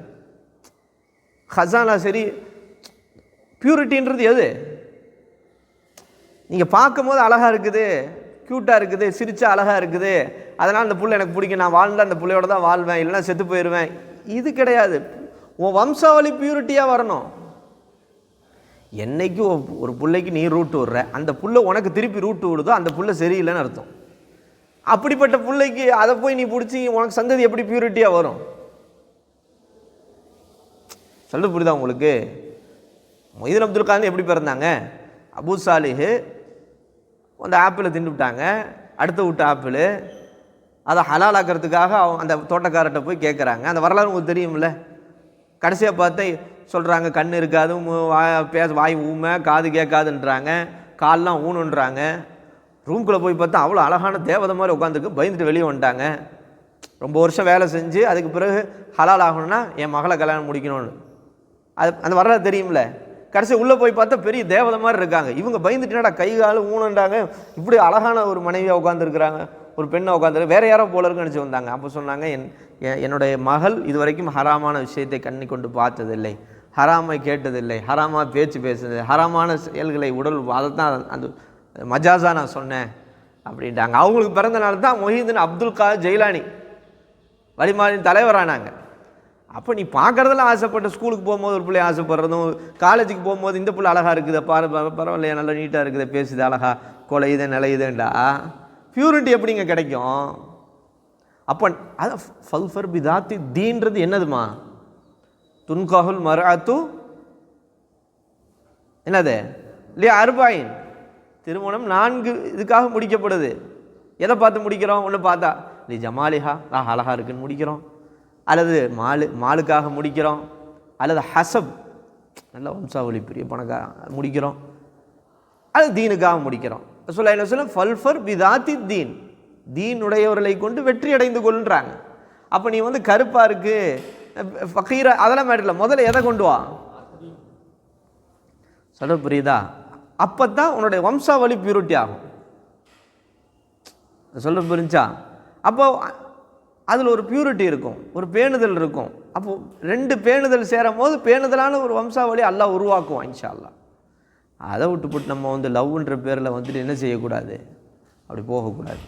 ஹசானா சரி, பியூரிட்டின்றது எது? நீங்கள் பார்க்கும் போது அழகாக இருக்குது, க்யூட்டாக இருக்குது, சிரிச்சா அழகாக இருக்குது, அதனால் அந்த புள்ள எனக்கு பிடிக்கும், நான் வாழ்ந்தால் அந்த பிள்ளையோட தான் வாழ்வேன், இல்லைனா செத்து போயிடுவேன், இது கிடையாது. உன் வம்சாவளி பியூரிட்டியாக வரணும். என்னைக்கு ஒரு பிள்ளைக்கு நீ ரூட்டு விடுற, அந்த புள்ள உனக்கு திருப்பி ரூட்டு விடுதோ அந்த புள்ள சரியில்லைன்னு அர்த்தம். அப்படிப்பட்ட பிள்ளைக்கு அதை போய் நீ பிடிச்சி உனக்கு சந்ததி எப்படி பியூரிட்டியாக வரும்? சொல்ல புரியுதா உங்களுக்கு? மொய்தீன் அப்துல் காதர் எப்படி பிறந்தாங்க? அபு சாலிஹு அந்த ஆப்பிளை தின்னுவிட்டாங்க, அடுத்த விட்ட ஆப்பிள், அதை ஹலாலாக்கிறதுக்காக அந்த தோட்டக்காரர்கிட்ட போய் கேட்குறாங்க. அந்த வரலாறு உங்களுக்கு தெரியும்ல. கடைசியாக பார்த்து சொல்கிறாங்க கண் இருக்காது, வாய் ஊமை, காது கேட்காதுன்றாங்க, கால்லாம் ஊனுன்றாங்க. ரூம்குள்ளே போய் பார்த்தா அவ்வளோ அழகான தேவதை மாதிரி உட்காந்துருக்கு. பயந்துட்டு வெளியே வந்துட்டாங்க. ரொம்ப வருஷம் வேலை செஞ்சு அதுக்கு பிறகு ஹலால் ஆகணும்னா என் மகளை கல்யாணம் முடிக்கணும்னு அது அந்த வரலாறு தெரியும்ல. கடைசி உள்ளே போய் பார்த்தா பெரிய தேவதை மாதிரி இருக்காங்க. இவங்க பயந்துட்டுனாடா கை கால் ஊனுன்றாங்க, இப்படி அழகான ஒரு மனைவியாக உட்காந்துருக்குறாங்க, ஒரு பெண்ணை உட்காந்துருக்கு, வேறு யாரோ போல இருக்குன்னு நினச்சி வந்தாங்க. அப்போ சொன்னாங்க, என்னுடைய மகள் இது வரைக்கும் ஹராமான விஷயத்தை கண்ணி கொண்டு பார்த்ததில்லை, ஹராமை கேட்டதில்லை, ஹராமாக பேச்சு பேசுறது, ஹராமான செயல்களை உடல், அதைத்தான் அந்த மஜாஸாக நான் சொன்னேன் அப்படின்ட்டாங்க. அவங்களுக்கு பிறந்த நாள் தான் மொஹீதீன் அப்துல் காதர் ஜெயிலானி வழிமாறின் தலைவரானாங்க. அப்போ நீ பார்க்குறதெல்லாம் ஆசைப்பட்டு ஸ்கூலுக்கு போகும்போது ஒரு பிள்ளை ஆசைப்படுறதும், காலேஜுக்கு போகும்போது இந்த பிள்ளை அழகாக இருக்குது, பரவாயில்லையா, நல்லா நீட்டாக இருக்குது, பேசுது, அழகா கொலையுது நிலையுதுண்டா, பியூரிட்டி எப்படிங்க கிடைக்கும்? அப்போ அது ஃபல்ஃபர் பிதாத்தி தீன்றது என்னதுமா? துன்காஹுல் மர்அத்து என்னது இல்லையா? அர்பாயின், திருமணம் 4 இதுக்காக முடிக்கப்படுது. எதை பார்த்து முடிக்கிறோம்? ஒன்று பார்த்தா லி ஜமாலிஹா, அழகாக இருக்குன்னு முடிக்கிறோம், அல்லது மாலுக்காக முடிக்கிறோம், அல்லது ஹசப் நல்ல வம்சாவளி பெரிய பணக்காக முடிக்கிறோம், அது தீனுக்காக முடிக்கிறோம். ரசூலுல்லாஹி அலைஹி வஸல்லம் ஃபல்ஃபர் பிதாத்தி தீன், தீன் உடையவர்களை கொண்டு வெற்றி அடைந்து கொள்ன்றாங்க. அப்போ நீ வந்து கருப்பா இருக்கு ஃபக்கீரா அதெல்லாம் மேட்டர் இல்லை, முதல்ல எதை கொண்டு வா, சொல்ல புரியுதா? அப்போ தான் உன்னுடைய வம்சாவளி பியூரிட்டி ஆகும். சொல்ல புரிஞ்சா? அப்போ அதில் ஒரு பியூரிட்டி இருக்கும், ஒரு பேணுதல் இருக்கும். அப்போ ரெண்டு பேணுதல் சேரும் போது பேணுதலான ஒரு வம்சாவளி அல்லாஹ் உருவாக்குவான் இன்ஷா அல்லாஹ். அதை விட்டுப்பட்டு நம்ம வந்து லவ்ன்ற பேரில் வந்துட்டு என்ன செய்யக்கூடாது, அப்படி போகக்கூடாது.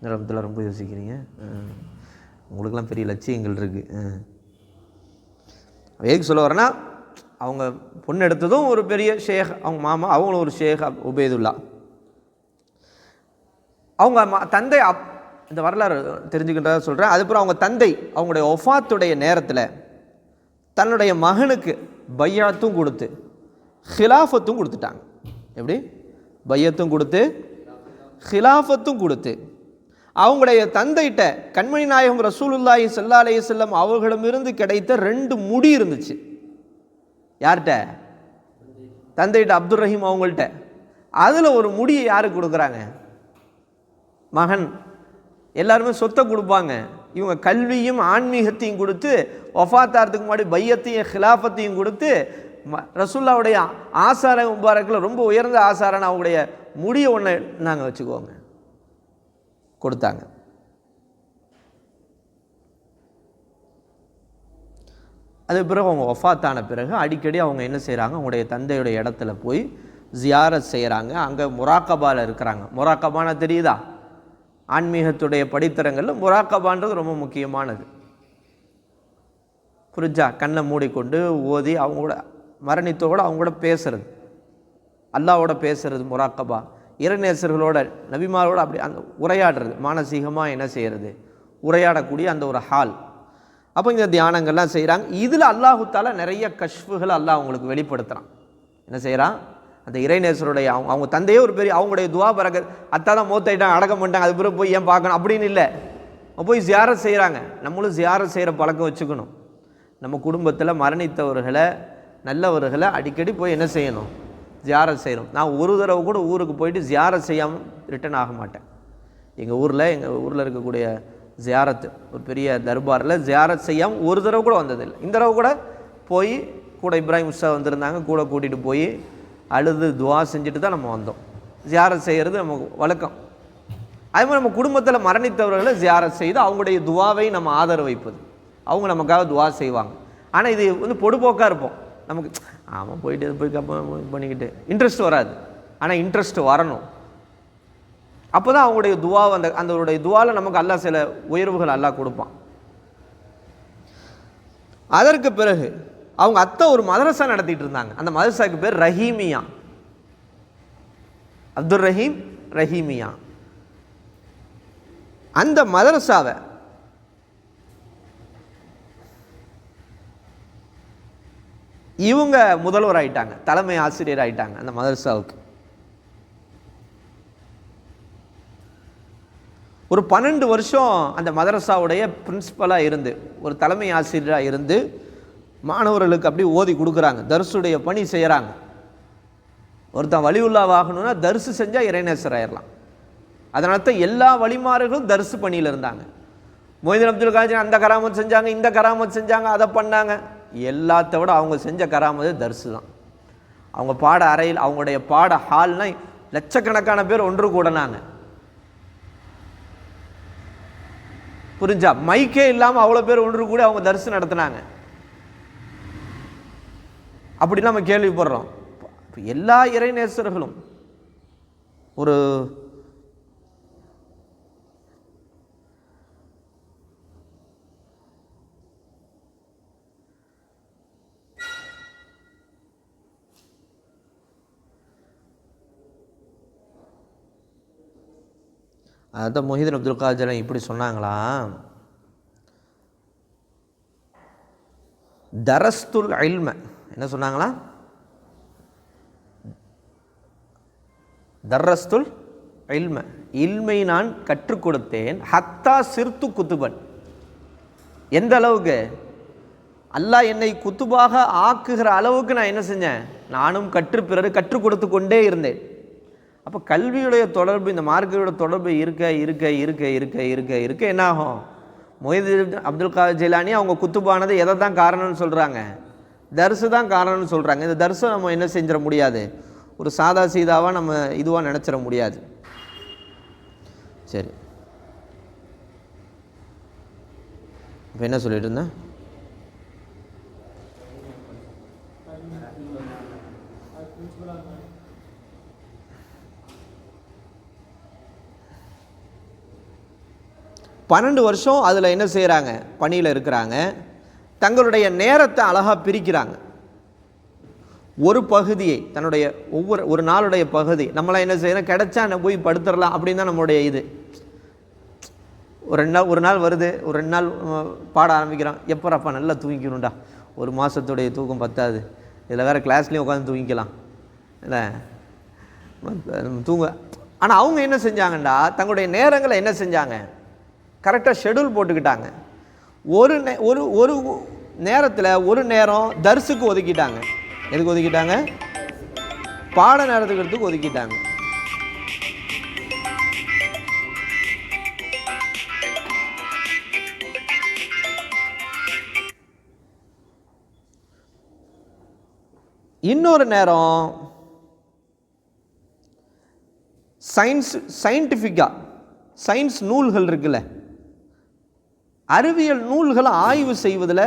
நிலத்தில் ரொம்ப யோசிக்கிறீங்க, உங்களுக்கெல்லாம் பெரிய லட்சியங்கள் இருக்குது. எதுக்கு சொல்ல வரேன்னா, அவங்க பொண்ணு எடுத்ததும் ஒரு பெரிய ஷேக், அவங்க மாமா அவங்களும் ஒரு ஷேக் உபேதுல்லா, அவங்க தந்தை இந்த வரலாறு தெரிஞ்சுக்கின்றத சொல்கிறேன். அதுக்கப்புறம் அவங்க தந்தை அவங்களுடைய ஒஃபாத்துடைய நேரத்தில் தன்னுடைய மகனுக்கு பையாத்தும் கொடுத்து ஹிலாஃபத்தும் கொடுத்துட்டாங்க. எப்படி? பையத்தும் கொடுத்து ஹிலாஃபத்தும் கொடுத்து அவங்களுடைய தந்தைகிட்ட கண்மணி நாயகம் ரசூலுல்லாஹி ஸல்லல்லாஹு அலைஹி வஸல்லம் அவர்களிடமிருந்து கிடைத்த 2 முடி இருந்துச்சு. யார்கிட்ட? தந்தைகிட்ட, அப்துல் ரஹீம் அவங்கள்ட்ட. அதில் ஒரு முடியை யாருக்கு கொடுக்குறாங்க? மகன். எல்லாருமே சொத்தை கொடுப்பாங்க, இவங்க கல்வியும் ஆன்மீகத்தையும் கொடுத்து வஃபாத்தாரத்துக்கு முன்னாடி பையத்தையும் ஹிலாஃபத்தையும் கொடுத்து ரசூலுல்லாஹ்வுடைய ஆசார முபாரக்கில் ரொம்ப உயர்ந்த ஆசாரான அவங்களுடைய முடியை ஒன்று நாங்கள் வச்சுக்குவோங்க கொடுத்தாங்க. அதுக்கு பிறகு அவங்க வஃபாத்தான பிறகு அடிக்கடி அவங்க என்ன செய்கிறாங்க, அவங்களுடைய தந்தையுடைய இடத்துல போய் ஜியாரத் செய்கிறாங்க. அங்கே முராக்கபாவில் இருக்கிறாங்க. முராக்கபான தெரியுதா? ஆன்மீகத்துடைய படித்தரங்களில் முராக்கபான்றது ரொம்ப முக்கியமானது. புரிஞ்சா? கண்ணை மூடிக்கொண்டு ஓதி அவங்களோட மரணித்தோட அவங்களோட பேசுறது, அல்லாவோட பேசுறது முராக்கபா. இறைநேசர்களோட நபிமாரோட அப்படி அந்த உரையாடுறது, மானசீகமாக என்ன செய்கிறது, உரையாடக்கூடிய அந்த ஒரு ஹால். அப்போ இந்த தியானங்கள்லாம் செய்கிறாங்க. இதில் அல்லாஹு தாலா நிறைய கஷ்ஃபுகளை அல்லாஹ் அவங்களுக்கு வெளிப்படுத்துகிறான். என்ன செய்கிறான்? அந்த இறைநேசருடைய அவங்க தந்தையே ஒரு பெரிய அவங்களுடைய துவா பரக்கத், அத்தான் மூத்தாயிட்டாங்க, அடக்கம் பண்ணிட்டாங்க, அது பிறகு போய் ஏன் பார்க்கணும் அப்படின்னு இல்லை, போய் ஜியாரத் செய்கிறாங்க. நம்மளும் ஜியாரத் செய்கிற பழக்கம் வச்சுக்கணும். நம்ம குடும்பத்தில் மரணித்தவர்களை, நல்லவர்களை அடிக்கடி போய் என்ன செய்யணும், ஜியாரத் செய்யணும். நான் ஒரு தடவை கூட ஊருக்கு போயிட்டு ஜியாரத் செய்யாமல் ரிட்டர்ன் ஆக மாட்டேன். எங்கள் ஊரில் இருக்கக்கூடிய ஜியாரத்து ஒரு பெரிய தர்பாரில் ஜியாரத் செய்யாமல் ஒரு தடவை கூட வந்ததில்லை. இந்த தடவை கூட போய் கூட இப்ராஹிம் உஸ்ஸா வந்திருந்தாங்க, கூட கூட்டிகிட்டு போய் அழுது துவா செஞ்சுட்டு தான் நம்ம வந்தோம். ஜியாரத் செய்கிறது நமக்கு வழக்கம். அதே மாதிரி நம்ம குடும்பத்தில் மரணித்தவர்களை ஜியாரத் செய்து அவங்களுடைய துவாவை நம்ம ஆதரவு வைப்பது, அவங்க நமக்காக துவா செய்வாங்க. ஆனால் இது வந்து பொடுபோக்காக இருப்போம், நமக்கு ஆமாம் போயிட்டு போய் பண்ணிக்கிட்டு இன்ட்ரெஸ்ட் வராது. ஆனால் இன்ட்ரெஸ்ட் வரணும். அப்போ தான் அவங்களுடைய துவா அந்தடைய துவாவில் நமக்கு அல்லாஹ் சில உயர்வுகள் அல்லாஹ் கொடுப்பான். அதற்கு பிறகு அவங்க அத்தை ஒரு மதரசா நடத்திட்டு இருந்தாங்க. அந்த மதரசாவுக்கு பேர் ரஹீமியா, அப்துல் ரஹீம் ரஹீமியா. அந்த மதரசாவை இவங்க முதல்வர் ஆயிட்டாங்க, தலைமை ஆசிரியர் ஆயிட்டாங்க அந்த மதரசாவுக்கு. ஒரு 12 வருஷம் அந்த மதரசாவுடைய பிரின்சிபலாக இருந்து, ஒரு தலைமை ஆசிரியராக இருந்து மாணவர்களுக்கு அப்படி ஓதி கொடுக்குறாங்க, தர்சுடைய பணி செய்கிறாங்க. ஒருத்தன் வலியுல்லாவாகணும்னா தர்சு செஞ்சால் இறைநேசர் ஆயிடலாம். அதனால தான் எல்லா வழிமாறுகளும் தர்சு பணியில் இருந்தாங்க. மொய்தீன் அப்துல் காதர் அந்த கராமத் செஞ்சாங்க, இந்த கராமத் செஞ்சாங்க, அதை பண்ணாங்க. எல்லாத்த விட அவங்க செஞ்ச கராமது தர்சு தான். அவங்க பாட அறையில், அவங்களுடைய பாட ஹால்னா லட்சக்கணக்கான பேர் ஒன்று கூடனாங்க. புரிஞ்சா? மைக்கே இல்லாமல் அவ்வளோ பேர் ஒன்று கூட அவங்க தரிசனம் நடத்தினாங்க. அப்படி நம்ம கேள்விப்படுறோம். எல்லா இறைநேசர்களும் ஒரு அதான் மொஹிதீன் அப்துல் காதர் இப்படி சொன்னாங்களா, தரஸ்துல் இல்ம, என்ன சொன்னாங்களா, தர்ரஸ்துல் இல்ம, இல்மை நான் கற்றுக் கொடுத்தேன். ஹத்தா சிர்து குத்துபன், எந்த அளவுக்கு அல்லாஹ் என்னை குத்துபாக ஆக்குகிற அளவுக்கு நான் என்ன செஞ்சேன், நானும் பிறகு கற்றுக் கொடுத்து கொண்டே இருந்தேன். அப்போ கல்வியுடைய தொடர்பு, இந்த மார்க்கையோட தொடர்பு இருக்க இருக்க இருக்க இருக்க இருக்க இருக்க என்ன ஆகும்? மொய்தீன் அப்துல் காதர் ஜிலானி அவங்க குத்துபானது எதை தான் காரணம்னு சொல்கிறாங்க? தர்சு தான் காரணம்னு சொல்கிறாங்க. இந்த தர்சை நம்ம என்ன செஞ்சிட முடியாது, ஒரு சாதா சீதாவாக நம்ம இதுவாக நினச்சிட முடியாது. சரி, இப்போ என்ன சொல்லிட்டு இருந்தேன்? பன்னெண்டு வருஷம் அதில் என்ன செய்கிறாங்க, பணியில் இருக்கிறாங்க. தங்களுடைய நேரத்தை அழகாக பிரிக்கிறாங்க. ஒரு பகுதியை தன்னுடைய ஒரு நாளுடைய பகுதி, நம்மளாம் என்ன செய்யணும், கிடைச்சா நம்ம போய் படுத்துடலாம் அப்படின்னு தான் நம்மளுடைய இது. ஒரு நாள் வருது, ஒரு 2 நாள் பாட ஆரம்பிக்கிறோம், எப்போறப்பா நல்லா தூங்கிக்கணும்டா, ஒரு மாதத்துடைய தூக்கம் பத்தாது, இதில் வேறு கிளாஸ்லேயும் உட்காந்து தூங்கிக்கலாம் இல்லை தூங்க. ஆனால் அவங்க என்ன செஞ்சாங்கண்டா, தங்களுடைய நேரங்களை என்ன செஞ்சாங்க, கரெக்டாக ஷெடியூல் போட்டுக்கிட்டாங்க. ஒரு நேரத்தில் ஒரு நேரம் தர்சுக்கு ஒதுக்கிட்டாங்க. எதுக்கு ஒதுக்கிட்டாங்க? பாட நேரத்துக்கு ஒதுக்கிட்டாங்க. இன்னொரு நேரம் சயின்ஸ் நூல்கள் இருக்குல்ல, அறிவியல் நூல்களை ஆய்வு செய்வதில்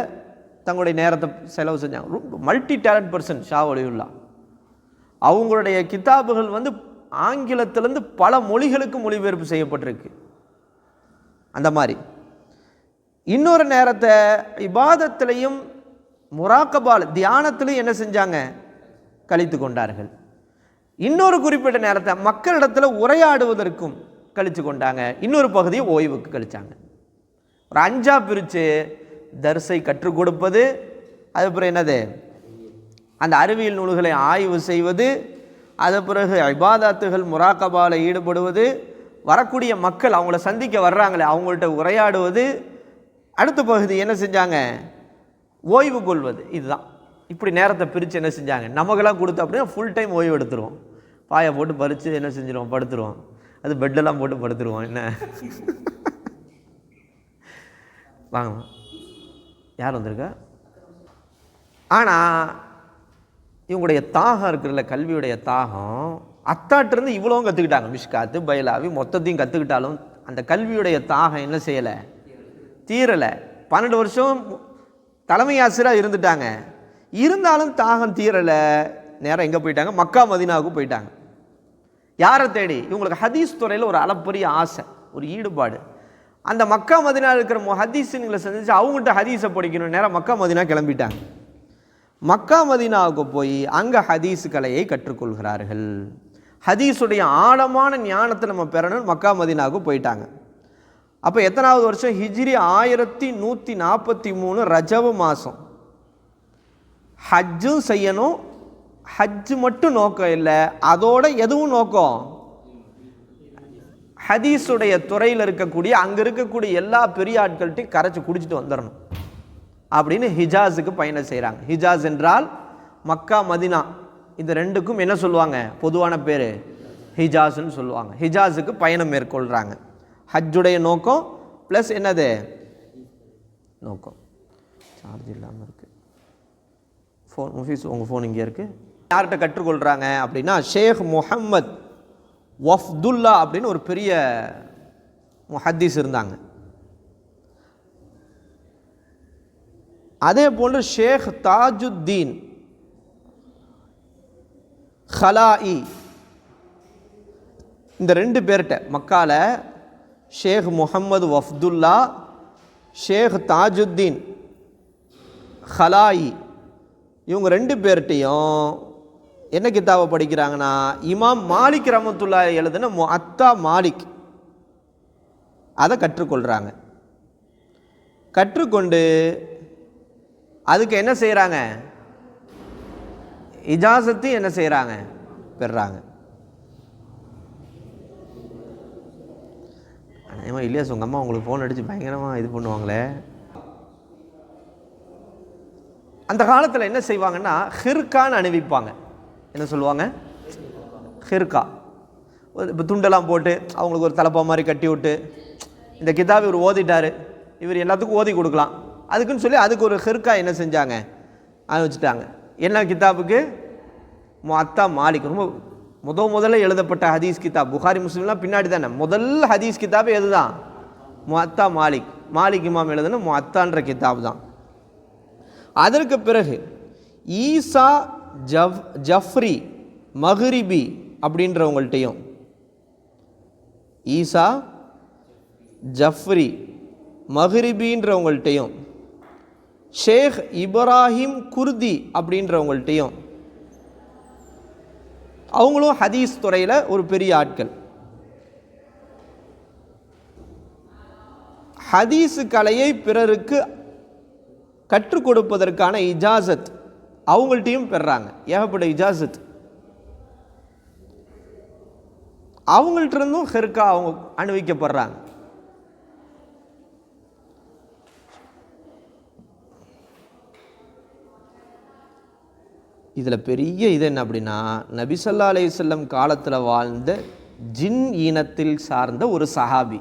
தங்களுடைய நேரத்தை செலவு செஞ்சாங்க. Multi talent person Shah Waliullah. அவங்களுடைய கிதாபுகள் ஆங்கிலத்திலேருந்து பல மொழிகளுக்கு மொழிபெயர்ப்பு செய்யப்பட்டிருக்கு. அந்த மாதிரி இன்னொரு நேரத்தை இபாதத்திலையும் முராக்கபால் தியானத்திலையும் என்ன செஞ்சாங்க, கழித்து கொண்டார்கள். இன்னொரு குறிப்பிட்ட நேரத்தை மக்களிடத்தில் உரையாடுவதற்கும் கழித்து கொண்டாங்க. இன்னொரு பகுதியை ஓய்வுக்கு கழிச்சாங்க. ஒரு 5ஆ பிரித்து தர்சை கற்றுக் கொடுப்பது, அதுக்கப்புறம் என்னது, அந்த அறிவியல் நூல்களை ஆய்வு செய்வது, அது பிறகு இபாதத்துகள் முராக்கபாவில் ஈடுபடுவது, வரக்கூடிய மக்கள் அவங்கள சந்திக்க வர்றாங்களே அவங்கள்ட்ட உரையாடுவது, அடுத்த பகுதி என்ன செஞ்சாங்க, ஓய்வு கொள்வது. இதுதான். இப்படி நேரத்தை பிரித்து என்ன செஞ்சாங்க, நமக்கெல்லாம் கொடுத்து அப்படின்னா ஃபுல் டைம் ஓய்வு எடுத்துருவோம். பாயை போட்டு பறித்து என்ன செஞ்சிருவோம், படுத்துருவோம். அது பெட்டெல்லாம் போட்டு படுத்துருவோம். என்ன வாங்க, யார் வந்திருக்கா? ஆனால் இவங்களுடைய தாகம் இருக்குல்ல, கல்வியுடைய தாகம், அத்தாட்டிருந்து இவ்வளவும் கற்றுக்கிட்டாங்க. மிஷ்காத்து பைலாவி மொத்தத்தையும் கற்றுக்கிட்டாலும் அந்த கல்வியுடைய தாகம் என்ன செய்யலை, தீரலை. 12 வருஷம் தலைமை ஆசிரியராக இருந்துட்டாங்க, இருந்தாலும் தாகம் தீரலை. நேரம் எங்கே போயிட்டாங்க, மக்கா மதீனாவுக்கு போயிட்டாங்க. யாரை தேடி? இவங்களுக்கு ஹதீஸ் துறையில் ஒரு அளப்பரிய ஆசை, ஒரு ஈடுபாடு. அந்த மக்கா மதீனா இருக்கிற ஹதீஸுங்களை சந்திச்சு அவங்கள்ட்ட ஹதீஸை படிக்கணும். நேரம் மக்கா மதீனா கிளம்பிட்டாங்க. மக்கா மதீனாவுக்கு போய் அங்கே ஹதீஸ் கலையை கற்றுக்கொள்கிறார்கள். ஹதீஸுடைய ஆழமான ஞானத்தை நம்ம பெறணும், மக்கா மதீனாவுக்கு போயிட்டாங்க. அப்போ எத்தனாவது வருஷம்? ஹிஜ்ரி 1143 ரஜப மாதம். ஹஜ்ஜும் செய்யணும். ஹஜ்ஜு மட்டும் நோக்கம் இல்லை, அதோட எதுவும் நோக்கம், ஹதீஸுடைய துறையில் இருக்கக்கூடிய அங்கே இருக்கக்கூடிய எல்லா பெரிய ஆட்கள்கிட்டையும் கரைச்சி குடிச்சிட்டு வந்துடணும் அப்படின்னு ஹிஜாஸுக்கு பயணம் செய்கிறாங்க. ஹிஜாஸ் என்றால் மக்கா மதினா, இந்த ரெண்டுக்கும் என்ன சொல்லுவாங்க, பொதுவான பேர் ஹிஜாஸ்ன்னு சொல்லுவாங்க. ஹிஜாஸுக்கு பயணம் மேற்கொள்கிறாங்க. ஹஜ்ஜுடைய நோக்கம் ப்ளஸ் என்னது நோக்கம். சார்ஜ் இல்லாமல் இருக்குது ஃபோன். முஃபீஸ் உங்கள் ஃபோன் இங்கே இருக்குது. யார்கிட்ட கற்றுக்கொள்கிறாங்க அப்படின்னா ஷேக் முஹம்மத் வஃப்துல்லா அப்படின்னு ஒரு பெரிய முஹத்தீஸ் இருந்தாங்க. அதே போன்று ஷேக் தாஜுத்தீன் ஹலாஇ, இந்த 2 பேர்கிட்ட மக்கால ஷேக் முஹம்மது வஃப்துல்லா, ஷேக் தாஜுத்தீன் ஹலாஇ, இவங்க 2 பேர்கிட்டையும் என்ன கிதாபை படிக்கிறாங்கன்னா, இமாம் மாலிக் ரஹ்மத்துல்லாஹி எழுதின முஅத்தா மாலிக், அதை கற்றுக்கொள்கிறாங்க. கற்றுக்கொண்டு அதுக்கு என்ன செய்கிறாங்க, இஜாசத்து என்ன செய்கிறாங்க, பெறுறாங்க. ஏமா இல்லையா உங்கள் அம்மா உங்களுக்கு ஃபோன் அடித்து பயங்கரமாக இது பண்ணுவாங்களே. அந்த காலத்தில் என்ன செய்வாங்கன்னா ஹிர்கான்னு அணிவிப்பாங்க. என்ன சொல்லுவாங்க? ஹிர்கா. இப்போ துண்டெல்லாம் போட்டு அவங்களுக்கு ஒரு தலப்பா மாதிரி கட்டி விட்டு, இந்த கிதாப் இவர் ஓதிட்டார், இவர் எல்லாத்துக்கும் ஓதி கொடுக்கலாம், அதுக்குன்னு சொல்லி அதுக்கு ஒரு ஹிர்கா என்ன செஞ்சாங்க, அணிவிச்சிட்டாங்க. என்ன கிதாபுக்கு? முஅத்தா மாலிக். ரொம்ப முதல்ல எழுதப்பட்ட ஹதீஸ் கிதாப். புகாரி முஸ்லிம்லாம் பின்னாடி தானே. முதல் ஹதீஸ் கிதாப் எது தான்? முஅத்தா மாலிக். மாலிக் இமாம் எழுதுன முஅத்தான்ற கிதாப் தான். அதற்கு பிறகு ஈசா ஜஃப்ரி மஹ்ரிபி அப்படின்றவங்கள்ட்டையும், ஈசா ஜஃப்ரி மஹ்ரிபின்றவங்கள்ட்டையும், ஷேக் இப்ராஹிம் குர்தி அப்படின்றவங்கள்ட்டையும், அவங்களும் ஹதீஸ் துறையில் ஒரு பெரிய ஆட்கள். ஹதீஸு கலையை பிறருக்கு கற்றுக் கொடுப்பதற்கான இஜாசத் அவங்கள்ட்டையும் பெறாங்க. ஏகப்பட்ட இஜாசத் அவங்கள்ட்ட இருந்தும் ஹிர்கா அவங்க அணிவிக்கப்படுறாங்க. இதில் பெரிய இது என்ன அப்படின்னா, நபி ஸல்லல்லாஹு அலைஹி வஸல்லம் காலத்தில் வாழ்ந்த ஜின் இனத்தில் சார்ந்த ஒரு சஹாபி,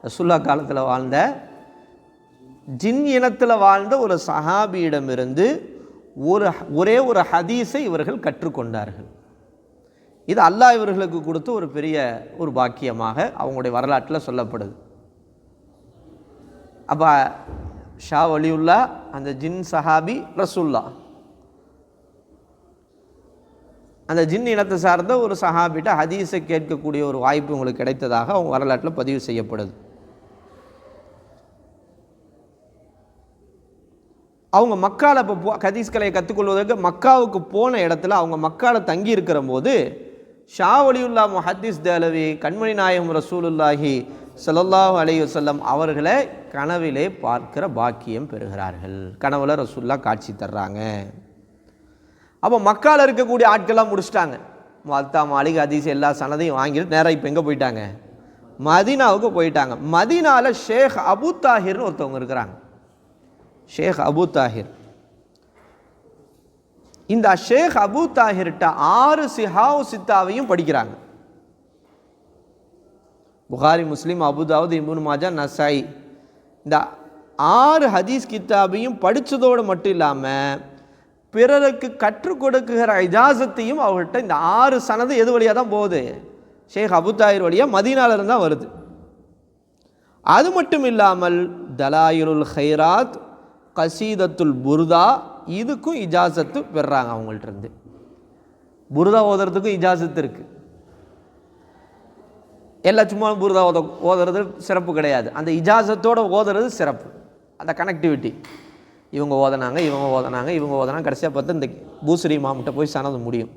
ரசூலுல்லாஹ் காலத்தில் வாழ்ந்த ஜின் இனத்தில் வாழ்ந்த ஒரு சஹாபியிடமிருந்து ஒரே ஒரு ஹதீஸை இவர்கள் கற்றுக்கொண்டார்கள். இது அல்லாஹ் இவர்களுக்கு கொடுத்த ஒரு பெரிய ஒரு பாக்கியமாக அவங்களுடைய வரலாற்றில் சொல்லப்படுது. அப்போ ஷா வலியுல்லா அந்த ஜின் சஹாபி ரசூல்லா, அந்த ஜின் இனத்தை சார்ந்த ஒரு சஹாபிட்ட ஹதீஸை கேட்கக்கூடிய ஒரு வாய்ப்பு உங்களுக்கு கிடைத்ததாக அவங்க வரலாற்றில் பதிவு செய்யப்படுது. அவங்க மக்காவில் இப்போ ஹதீஸ் கலையை கற்றுக்கொள்வதற்கு மக்காவுக்கு போன இடத்துல அவங்க மக்காவில் தங்கி இருக்கிற போது ஷா வலியுல்லா முஹத்திஸ் தேலவி கண்மணி நாயகம் ரசூலுல்லாஹி ஸல்லல்லாஹு அலைஹி வஸல்லம் அவர்களை கனவிலே பார்க்கிற பாக்கியம் பெறுகிறார்கள். கனவுல ரசூலுல்லா காட்சி தர்றாங்க. அப்போ மக்காவில் இருக்கக்கூடிய ஆட்கள்லாம் முடிச்சிட்டாங்க. முஅத்தா மாலிக் ஹதீஸ் எல்லா சனதையும் வாங்கிட்டு நேராக இப்போ எங்கே போயிட்டாங்க? மதீனாவுக்கு போயிட்டாங்க. மதீனாவில் ஷேக் அபு தாஹிர்னு ஒருத்தவங்க இருக்கிறாங்க. ஷேக் அபு தாஹிர். இந்த ஷேக் அபு தாஹிர்கிட்ட 6 சிஹாவு சித்தாவையும் படிக்கிறாங்க. புகாரி, முஸ்லிம், அபுதாவுத், இப்னு மாஜா, நசாயி, இந்த 6 ஹதீஸ் கித்தாபையும் படித்ததோடு மட்டும் இல்லாமல் பிறருக்கு கற்றுக் கொடுக்குகிற இஜாசத்தையும் அவர்கிட்ட இந்த 6 சனது எது வழியாக தான் போகுது? ஷேக் அபு தாஹிர் வழியாக மதீனாவிலிருந்து தான் வருது. அது மட்டும் இல்லாமல் தலாயிலுல் ஹைராத், கசீதத்துல் புர்தா, இதுக்கும் இஜாசத்து பெறாங்க அவங்கள்ட்ட இருந்து. புர்தா ஓதுறதுக்கும் இஜாசத்து இருக்குது. எல்லா சும்மா புர்தா ஓதுறது சிறப்பு கிடையாது. அந்த இஜாசத்தோடு ஓதுறது சிறப்பு. அந்த கனெக்டிவிட்டி, இவங்க ஓதனாங்க, இவங்க ஓதனாங்க, இவங்க ஓதனாங்க, கடைசியாக பார்த்து இந்த பூசரி மாமிட்ட போய் சனது முடியும்.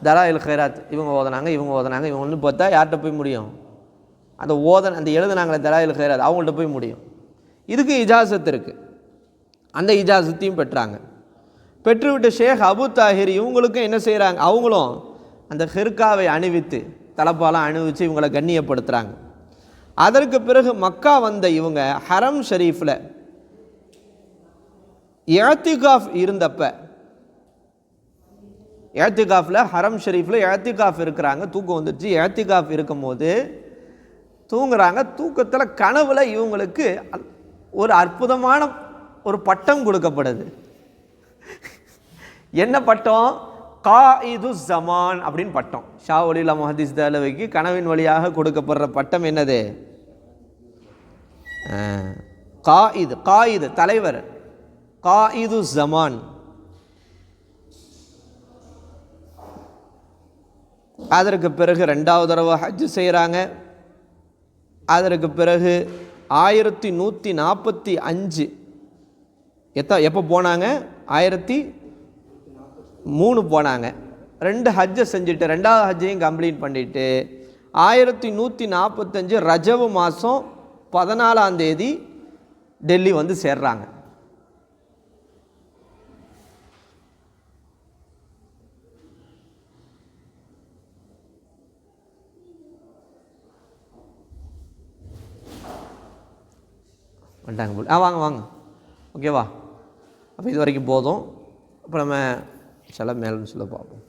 தலாயில் ஹைராத் இவங்க ஓதனாங்க, இவங்க ஓதனாங்க, இவங்க ஒன்று பார்த்தா யார்கிட்ட போய் முடியும்? அந்த அந்த எழுதுனாங்களே தலாயில் ஹைராத் அவங்கள்ட்ட போய் முடியும். இதுக்கு இஜாசத்து இருக்குது. அந்த இஜாசத்தையும் பெற்றாங்க. பெற்றுவிட்டு ஷேக் அபு தாஹிர் இவங்களுக்கும் என்ன செய்கிறாங்க? அவங்களும் அந்த ஹிர்காவை அணிவித்து தலப்பாலாம் அணிவித்து இவங்களை கண்ணியப்படுத்துகிறாங்க. அதற்கு பிறகு மக்கா வந்த இவங்க ஹரம் ஷரீஃபில் இஅ்திகாஃப் இருந்தப்ப, இஅ்திகாஃபில் ஹரம் ஷரீஃபில் இஅ்திகாஃப் இருக்கிறாங்க. தூக்கம் வந்துடுச்சு. இஅ்திகாஃப் இருக்கும் போது தூங்குறாங்க. தூக்கத்தில் கனவுல இவங்களுக்கு ஒரு அற்புதமான ஒரு பட்டம் கொடுக்கப்படுது. என்ன பட்டம்? காயிது ஜமான் அப்படின்னு பட்டம். ஷா வலியுல்லா முஹத்திஸ் தேலவிக்கு கனவின் வழியாக கொடுக்கப்படுற பட்டம் என்னது? காயிது. காயிது தலைவர், காயிது ஜமான். அதற்கு பிறகு 2வது தடவை ஹஜ் செய்கிறாங்க. அதற்கு பிறகு 1145 எப்போ போனாங்க? 1003 போனாங்க. 2 ஹஜ்ஜை செஞ்சுட்டு 2வது ஹஜ்ஜையும் கம்ப்ளீட் பண்ணிவிட்டு 1145 ரஜவு மாதம் 14ஆம் தேதி டெல்லி வந்து சேர்றாங்க. வந்துட்டாங்க போல். வாங்க வாங்க, ஓகேவா? அப்போ இது வரைக்கும் போதும். அப்போ நம்ம சில மேலும் சொல்ல பார்ப்போம்.